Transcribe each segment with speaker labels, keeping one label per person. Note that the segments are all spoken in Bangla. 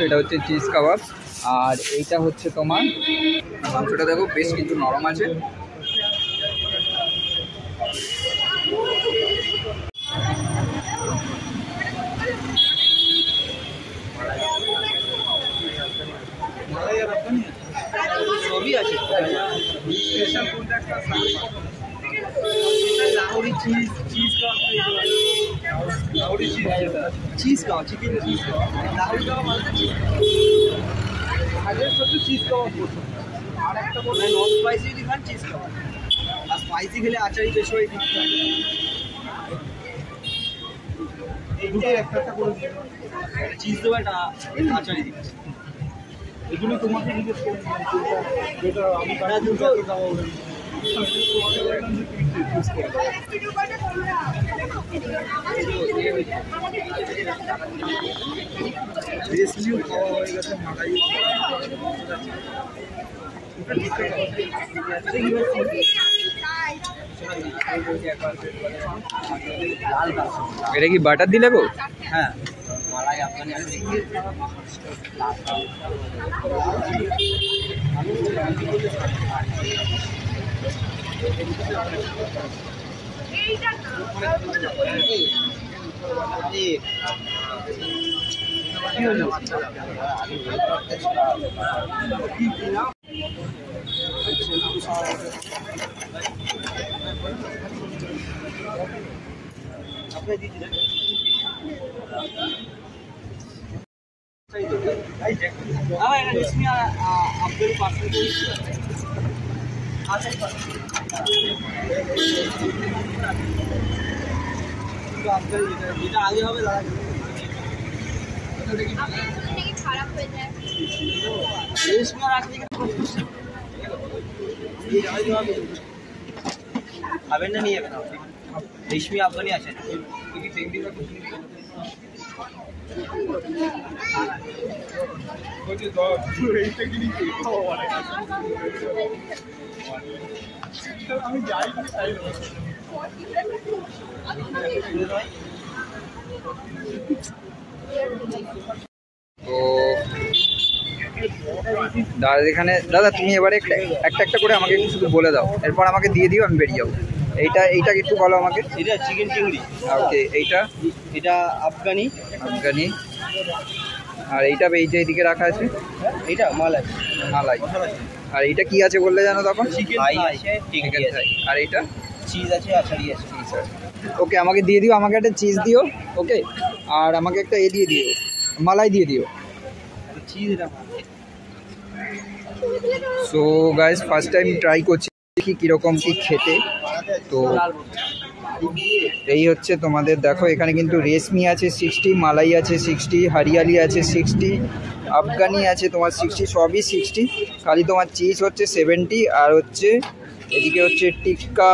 Speaker 1: এটা হচ্ছে চিজ কাবাব, আর এইটা হচ্ছে তোমার মাংসটা। দেখো বেশ কিন্তু নরম আছে।
Speaker 2: সবই আছে। লাহোরি চিজ, চিজ কাবাব, চিকেন চিজ কাবাব, লাহোরি কাবাব মানে আগের সাথে চিজ কাবাব করছে। আর একটা বলতে নন স্পাইসি যদি খান চিজ কাবাব, আর স্পাইসি খেলে আচারি বেশ হয়ে দিচ্ছে। এইটা একটা করে চিজ দেবো, একটা আচারি দিচ্ছে। এই জন্য তোমাকে জিজ্ঞেস করলাম যেটা আমি কারা দুটো খাওয়া হবে। রেসলিউ খাওয়া হয়ে গেছে, মালাই
Speaker 1: এটা কি বাটার দিলে গো?
Speaker 2: হ্যাঁ, মালাই আফগানি আছে। যেটা আগে হবে দাদা খারাপ হয়ে যায়। খাবেন না, নিয়ে যাবেন রেশমি আফগানি আছে। আমি যাই
Speaker 1: তো দাদা এখানে, দাদা তুমি এবারে একটা একটা করে আমাকে একটু শুধু বলে দাও, এরপর আমাকে দিয়ে দিও, আমি বেরিয়ে যাবো। এইটা একটু বলো আমাকে।
Speaker 2: এটা চিকেন চিংড়ি।
Speaker 1: ওকে,
Speaker 2: এটা আফগানি।
Speaker 1: আর এইটা এই যে এইদিকে রাখা আছে,
Speaker 2: এটা মালাই।
Speaker 1: আর এইটা কি আছে বললে জানো তখন?
Speaker 2: চিকেন আছে, চিকেন
Speaker 1: ফ্রাই। আর এইটা
Speaker 2: চিজ আছে, আচারি আছে।
Speaker 1: ওকে, আমাকে দিয়ে দিও, আমাকে একটা চিজ দিও। ওকে, আর আমাকে একটা দিয়ে দিও, মালাই দিয়ে দিও। So guys, first time try করছি, দেখি কীরকম কি খেতে। তো এই হচ্ছে তোমাদের, দেখো এখানে কিন্তু রেশমি আছে 60, মালাই আছে 60, হরিয়ালি আছে 60, আফগানি আছে তোমার 60, সবই 60। খালি তোমার চিজ হচ্ছে 70, আর হচ্ছে এদিকে হচ্ছে টিক্কা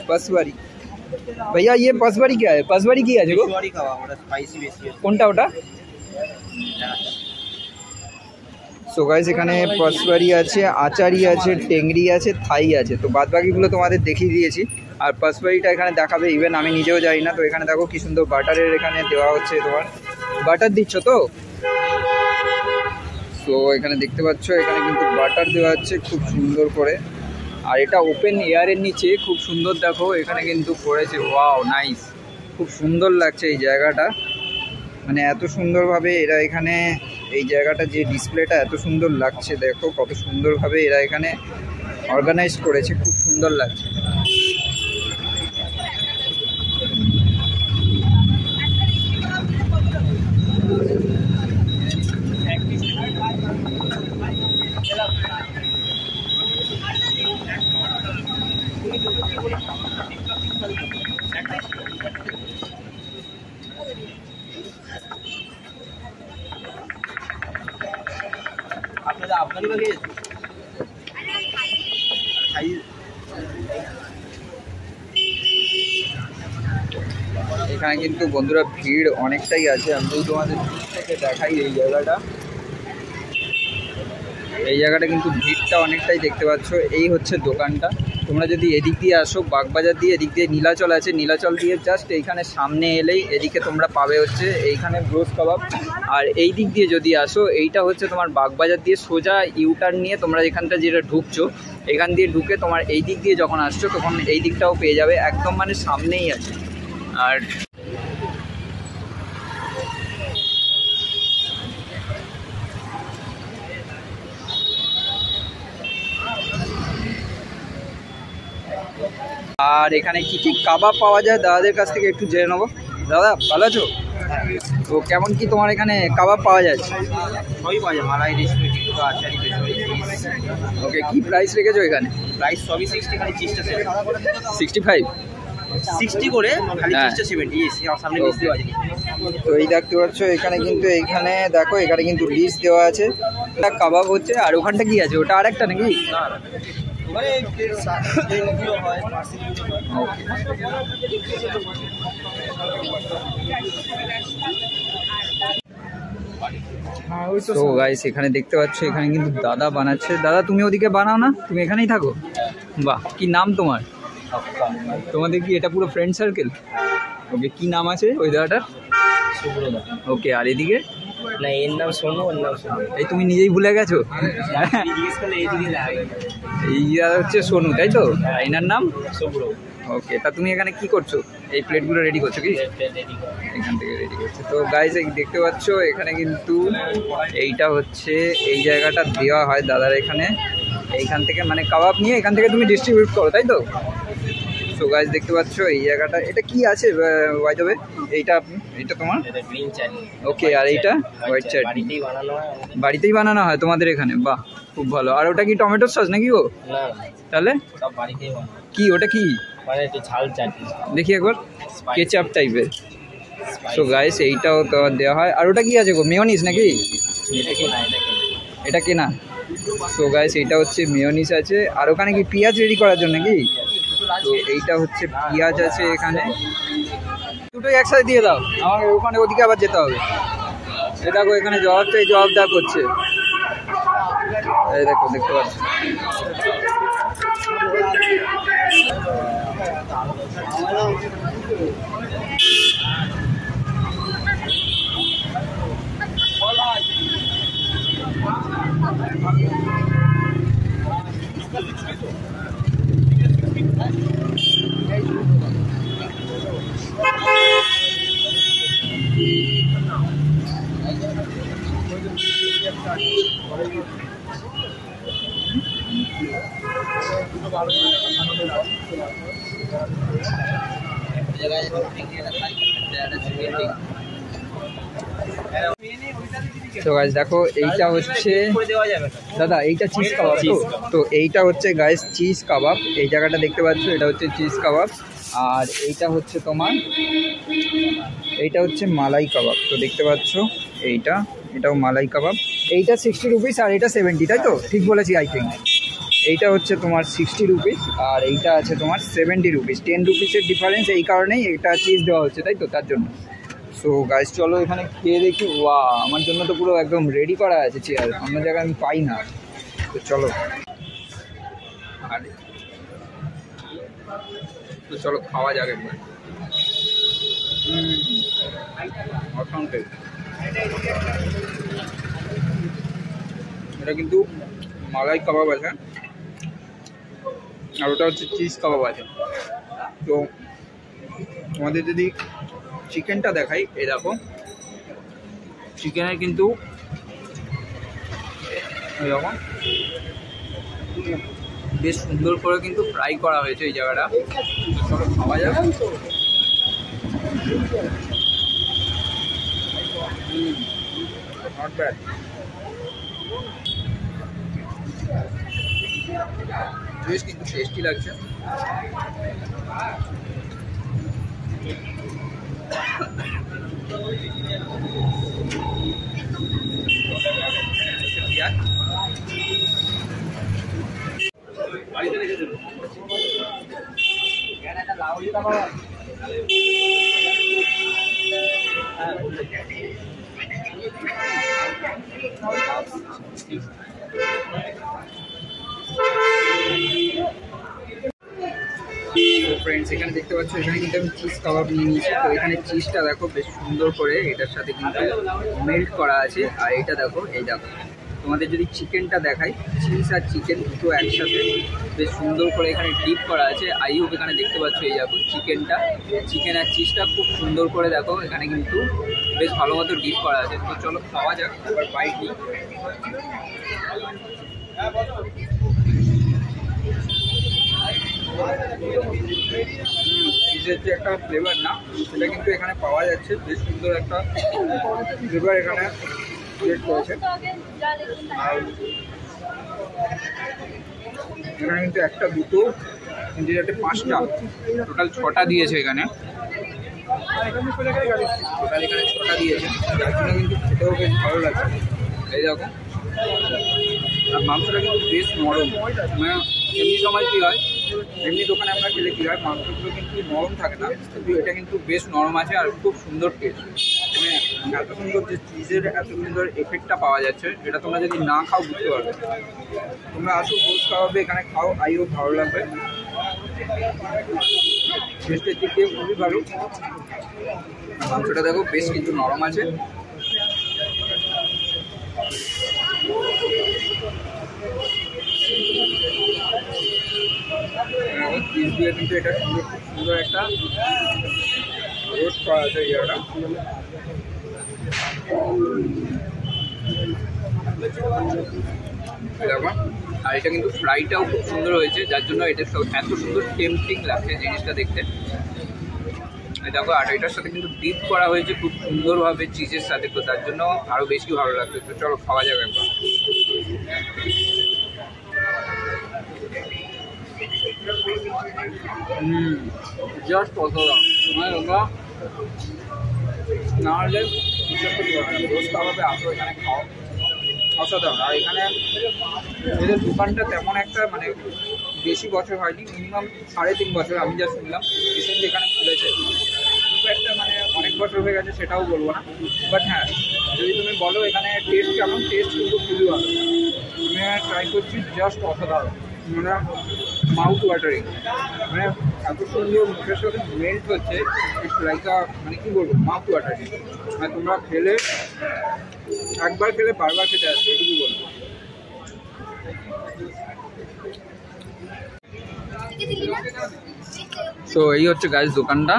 Speaker 1: पसवारी। भैया ये पसवारी क्या है? पसवारी কি আছে গো? কোনটা ওটা? সো গাইস, এখানে পসবারি আছে, আচারি আছে, টেংরি আছে, থাই আছে। তো বাদ বাকিগুলো তোমাদের দেখিয়ে দিয়েছি। আর পসবারিটা এখানে দেখাবে, ইভেন আমি নিজেও যাই না। তো এখানে দেখো কি সুন্দর বাটারের এখানে দেওয়া হচ্ছে, তোমার বাটার দিচ্ছ তো। সো এখানে দেখতে পাচ্ছ, এখানে কিন্তু বাটার দেওয়া হচ্ছে খুব সুন্দর করে। আর এটা ওপেন এয়ারের নিচে, খুব সুন্দর দেখো এখানে কিন্তু পড়েছে। ওয়াও, নাইস, খুব সুন্দর লাগছে এই জায়গাটা। মানে এত সুন্দরভাবে এরা এখানে, এই জায়গাটা যে ডিসপ্লেটা এত সুন্দর লাগছে, দেখো কত সুন্দরভাবে এরা এখানে অর্গানাইজ করেছে, খুব সুন্দর লাগছে।
Speaker 2: আপনাদের আফগানি বাকি
Speaker 1: এখানে কিন্তু বন্ধুরা ভিড় অনেকটাই আছে। আমি যদি তোমাদের থেকে দেখাই এই জায়গাটা কিন্তু ভিড়টা অনেকটাই দেখতে পাচ্ছ। এই হচ্ছে দোকানটা, তোমরা যদি এদিক দিয়ে আসো বাগবাজার দিয়ে, এদিক দিয়ে নীলাচল আছে, নীলাচল দিয়ে জাস্ট এইখানে সামনে এলেই এদিকে তোমরা পাবে হচ্ছে এইখানে ব্রোস কাবাব। আর এই দিক দিয়ে যদি আসো, এইটা হচ্ছে তোমার বাগবাজার দিয়ে সোজা ইউটার্ন নিয়ে তোমরা এখানটা যেটা ঢুকছো, এখান দিয়ে ঢুকে তোমার এই দিক দিয়ে যখন আসছো তখন এই দিকটাও পেয়ে যাবে, একদম মানে সামনেই আছে। আর আর এখানে কি কি কাবাব পাওয়া যায় দাদাদের কাছ থেকে একটু জেনে নেবো। দাদা ভালো আছো? তো কেমন কি তোমার এখানে কাবাব পাওয়া যায়?
Speaker 2: সবই পাওয়া যায়, মালাই, রেশমি, টিক্কা, আচারি, পেছরি।
Speaker 1: ওকে, কি প্রাইস রেখেছো এখানে?
Speaker 2: প্রাইস সবই 60, খালি চিজটা
Speaker 1: 65?
Speaker 2: 60 করে, খালি
Speaker 1: হ্যাঁ।
Speaker 2: চিজটা 70। সামনে লিস্ট দেওয়া আছে।
Speaker 1: তো এই দেখতে পাচ্ছ এখানে কিন্তু, এইখানে দেখো এখানে কিন্তু লিস্ট দেওয়া আছে। এটা কাবাব হচ্ছে, আর ওখানটা কি আছে? ওটা আরেকটা নাকি?
Speaker 2: ওখানে যেগুলো হয়, পার্সেলগুলো হয়।
Speaker 1: ওকে। তো গাইস এখানে দেখতে পাচ্ছ এখানে কিন্তু দাদা বানাচ্ছে। দাদা তুমি ওদিকে বানাও না, তুমি এখানেই থাকো? বাহ, কি নাম তোমার? তোমাদের কি এটা পুরো ফ্রেন্ড সার্কেল? ওকে, কি নাম আছে ওই দাদাটার?
Speaker 2: সুব্রত।
Speaker 1: ওকে, আর এদিকে?
Speaker 2: না, এর নাম সোনু, ওর নাম সোনু।
Speaker 1: এই তুমি নিজেই ভুলে গেছো?
Speaker 2: জিজ্ঞেস করলে এইদিকে লাগে।
Speaker 1: এই হচ্ছে সোনু, তাই তো? আর এনার নাম?
Speaker 2: সুব্রত।
Speaker 1: ওকে, তা তুমি এখানে কি করছো? এই প্লেটগুলো রেডি করছো কি? এখান থেকে রেডি করছো। তো গাইস দেখতে পাচ্ছ এখানে কিন্তু এইটা হচ্ছে এই জায়গাটা দেওয়া হয় দাদার এখানে, এইখান থেকে মানে কাবাব নিয়ে এখান থেকে তুমি ডিস্ট্রিবিউট করো, তাই তো? সো গাইস দেখতে পাচ্ছ এই জায়গাটা, এটা কি আছে বাই দ্য ওয়ে? এইটা তোমার?
Speaker 2: গ্রিন চাটনি।
Speaker 1: ওকে, আর এইটা হোয়াইট চাটনি?
Speaker 2: বাড়িতেই বানানো হয়।
Speaker 1: বাড়িতেই বানানো হয় তোমাদের এখানে? বাহ, খুব ভালো। আর ওটা কি টমেটোর সস নাকি গো?
Speaker 2: না,
Speaker 1: তাহলে
Speaker 2: সব বাড়িতেই বানানো।
Speaker 1: কি ওটা কি?
Speaker 2: মানে একটু ঝাল চাটনি।
Speaker 1: দেখি একবার, কেচাপ টাইপের। সো গাইস এইটাও তো দেওয়া হয়। আর ওটা কি আছে গো, মেয়োনিজ নাকি?
Speaker 2: এটা কি না, এটা কি
Speaker 1: এটা কেনা। সো গাইস এইটা হচ্ছে মেয়োনিজ আছে। আর ওখানে কি পেঁয়াজ রেডি করার জন্য নাকি? তো এইটা হচ্ছে পেঁয়াজ আছে এখানে। দুটোই একসাথে দিয়ে দাও, আমাকে ওখানে ওদিকে আবার যেতে হবে। এই দেখো এখানে জবাব দেওয়া করছে। এই দেখো, দেখতে পাচ্ছ। তো গাইস দেখো এইটা হচ্ছে দাদা, এইটা চিজ কাবাব তো? তো এইটা হচ্ছে গাইস চিজ কাবাব। এই জায়গাটা দেখতে পাচ্ছ, এটা হচ্ছে চিজ কাবাব। আর এইটা হচ্ছে তোমার, এইটা হচ্ছে মালাই কাবাব। তো দেখতে পাচ্ছ এটাও মালাই কাবাব। এইটা 60 রুপিস আর এটা 70, তাই তো? ঠিক বলেছি আই থিঙ্ক। এইটা হচ্ছে তোমার 60 রুপিস আর এইটা আছে তোমার 70 রুপিস। 10 রুপিসের ডিফারেন্স, এই কারণেই এটা চিজ দেওয়া হচ্ছে, তাই তো? তার জন্য। সো গাইস চলো এখানে খেয়ে দেখি। ওয়া, আমার জন্য তো পুরো একদম রেডি করা আছে চেয়ার, অন্য জায়গায় আমি পাই না। তো চলো, তো চলো খাওয়া যাবে। এটা কিন্তু মালাই কাবাব আছে আর ওটা হচ্ছে চিজ কাবাব আছে। তো আমাদের যদি চিকেনটা দেখাই, এই দেখো চিকেনের কিন্তু এরকম বেশ সুন্দর করে কিন্তু ফ্রাই করা হয়েছে এই জায়গাটা। চলো খাওয়া যাবে। Not bad. বেশ কিন্তু টেস্টি লাগছে। বাড়িতে রেখে দেবো। ফ্রেন্ডস এখানে দেখতে পাচ্ছ এখানে কিন্তু আমি চিজ কাবাব নিয়ে নিয়েছি। তো এখানে চিজটা দেখো বেশ সুন্দর করে এটার সাথে কিন্তু মেল্ট করা আছে। আর এটা দেখো, এই দেখো তোমাদের যদি চিকেনটা দেখাই, চিজ আর চিকেন দুটো একসাথে বেশ সুন্দর করে এখানে ডিপ করা আছে। আই হোপ এখানে দেখতে পাচ্ছ এই দেখো চিকেনটা, চিকেন আর চিজটা খুব সুন্দর করে দেখো এখানে কিন্তু বেশ ভালো মতো ডিপ করা আছে। তো চলো খাওয়া যাক, এবার বাইট নিই। চিজের যে একটা ফ্লেভার না, সেটা কিন্তু এখানে পাওয়া যাচ্ছে। বেশ সুন্দর একটা ফ্লেভার এখানে ক্রিয়েট করেছে। আর এখানে কিন্তু একটা, দুটো, তিনটে, চারটে, পাঁচটা, টোটাল 6টা দিয়েছে এখানে। টোটাল এখানে 6টা দিয়েছে, যার জন্য কিন্তু খেতেও বেশ ভালো লাগছে। এই দেখো, আর মাংসটা কিন্তু বেশ নরম। মানে এমনি সময় কী হয়, এমনি দোকানে আমরা খেলে কী হয়, মাংসগুলো কিন্তু নরম থাকে না, কিন্তু এটা কিন্তু বেশ নরম আছে আর খুব সুন্দর টেস্ট। মানে এত সুন্দর যে চিজের এত সুন্দর এফেক্টটা পাওয়া যাচ্ছে, এটা তোমরা যদি না খাও বুঝতে পারবে। তোমরা আসো গোস কাবাবে, এখানে খাও, আইও ভালো লাগবে। টেস্টের দিক দিয়ে খুবই ভালো। মাংসটা দেখো বেশ কিন্তু নরম আছে। চিজ দিয়ে কিন্তু এটা খুব সুন্দর একটা রোস্ট করা আছে ইয়াটা। দেখো, আর এটা কিন্তু ফ্রাইটাও খুব সুন্দর হয়েছে, যার জন্য এটা এত সুন্দর টেম্পটিং লাগছে জিনিসটা দেখতে। দেখো, আর এটার সাথে কিন্তু ডিপ করা হয়েছে খুব সুন্দরভাবে চিজের সাথে, তো তার জন্য আরও বেশি ভালো লাগছে। তো চলো খাওয়া যাবে একবার। জাস্ট অসাধারণ। মানে তোমরা না হলে বিশ্বাস করতে পারবে না, রোজ কাবাবে আসো, এখানে খাও, অসাধারণ। আর এখানে এদের দোকানটা তেমন একটা মানে বেশি বছর হয়নি, মিনিমাম 3.5 বছর আমি যা শুনলাম রিসেন্টলি এখানে খুলেছে। খুব একটা মানে অনেক বছর হয়ে গেছে সেটাও বলবো না, বাট হ্যাঁ যদি তুমি বলো এখানে টেস্ট কেমন, টেস্ট কিন্তু খুবই ভালো। আমি ট্রাই করছি, জাস্ট অসাধারণ। মানে মাউথ ওয়াটারিং, মানে এত সুন্দর মুখের সাথে মেল্ট হচ্ছে, লাইক মানে কী বলবো, মাউথ ওয়াটারিং। মানে তোমরা খেলে একবার খেলে বারবার খেতে আসবে, এটুকু বলবো। তো এই হচ্ছে গাইস দোকানটা,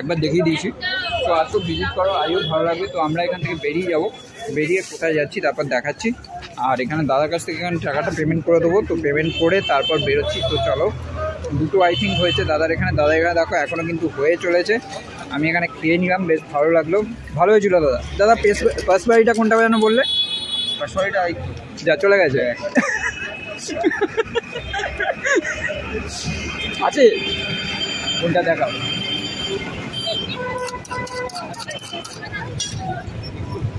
Speaker 1: একবার দেখিয়ে দিয়েছি। তো আসো ভিজিট করো, আইও ভালো লাগবে। তো আমরা এখান থেকে বেরিয়ে যাব, বেরিয়ে কোথায় যাচ্ছি তারপর দেখাচ্ছি। আর এখানে দাদার কাছ থেকে এখানে টাকাটা পেমেন্ট করে দেবো, তো পেমেন্ট করে তারপর বেরোচ্ছি। তো চলো, দুটো আই থিঙ্ক হয়েছে দাদার এখানে। দাদা এখানে দেখো এখনও কিন্তু হয়ে চলেছে। আমি এখানে খেয়ে নিলাম, বেশ ভালো লাগলো, ভালো হয়েছিল দাদা। দাদা পাস বাড়িটা কোনটা যেন বললে? পাস বাড়িটা যা চলে গেছে আছে, কোনটা দেখাও।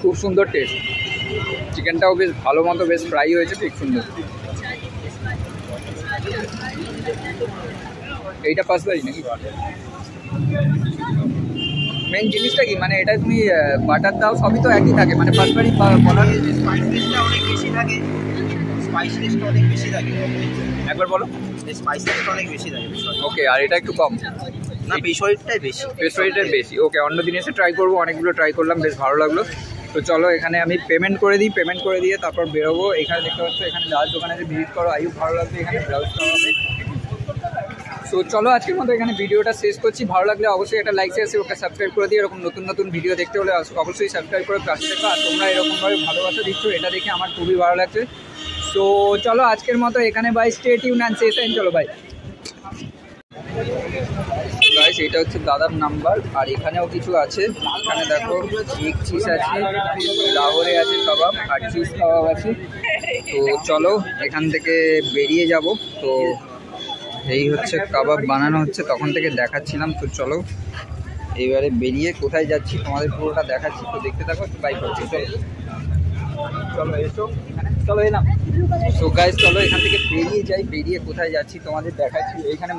Speaker 1: খুব সুন্দর টেস্ট, চিকেনটাও বেশ ভালো মতো বেশ ফ্রাই হয়েছে, ঠিক সুন্দর। এইটা পাস বাড়ি নাকি? মেন জিনিসটা কি, মানে এটা তুমি বাটার দাও, সবই তো একই থাকে, মানে পাস বাড়ি বলার
Speaker 2: স্পাইসিনেসটা অনেক বেশি থাকে, স্পাইসিনেসটা অনেক বেশি থাকে।
Speaker 1: একবার বলো।
Speaker 2: স্পাইসিনেসটা অনেক বেশি থাকে।
Speaker 1: ওকে, আর এটা একটু কম
Speaker 2: না, পেশোয়ারিটাই বেশি।
Speaker 1: পেশোয়ারিটাই বেশি। ওকে, অন্য দিন এসে ট্রাই করবো, অনেকগুলো ট্রাই করলাম, বেশ ভালো লাগলো। তো চলো এখানে আমি পেমেন্ট করে দিই, পেমেন্ট করে দিয়ে তারপর বেরোবো। এখানে দেখতে পাচ্ছ এখানে দাদার দোকানে যে ভিজিট করো, আইও ভালো লাগবে, এখানে ব্রাউজ করা হবে। সো চলো আজকের মতো এখানে ভিডিওটা শেষ করছি। ভালো লাগলে অবশ্যই একটা লাইক শেয়ার ওকে সাবস্ক্রাইব করে দিই। এরকম নতুন নতুন ভিডিও দেখতে হলে অবশ্যই সাবস্ক্রাইব করে পাশে থেকো। আর তোমরা এরকমভাবে ভালোবাসা দিচ্ছ, এটা দেখে আমার খুবই ভালো লাগছে। সো চলো আজকের মতো এখানে bye, stay tuned and say sign. চলো বাই গাইস, এটা হচ্ছে দাদার নাম্বার। আর এখানেও কিছু আছে, এখানে দেখো এগ চিজ আছে, লাহোরে আছে কাবাব, আর চিজ কাবাব আছে। তো চলো এখান থেকে বেরিয়ে যাব। তো এই হচ্ছে কাবাব বানানো হচ্ছে, তখন থেকে দেখাচ্ছিলাম। তো চলো এবারে বেরিয়ে কোথায় যাচ্ছি তোমাদের পুরোটা দেখাচ্ছি, তো দেখতে থাকো। বাই করছি, চলো চলো এসো এখানে, চলো এলাম। সো গাইস চলো এখান থেকে বেরিয়ে যাই, বেরিয়ে কোথায় যাচ্ছি তোমাদের দেখাচ্ছি। এইখানে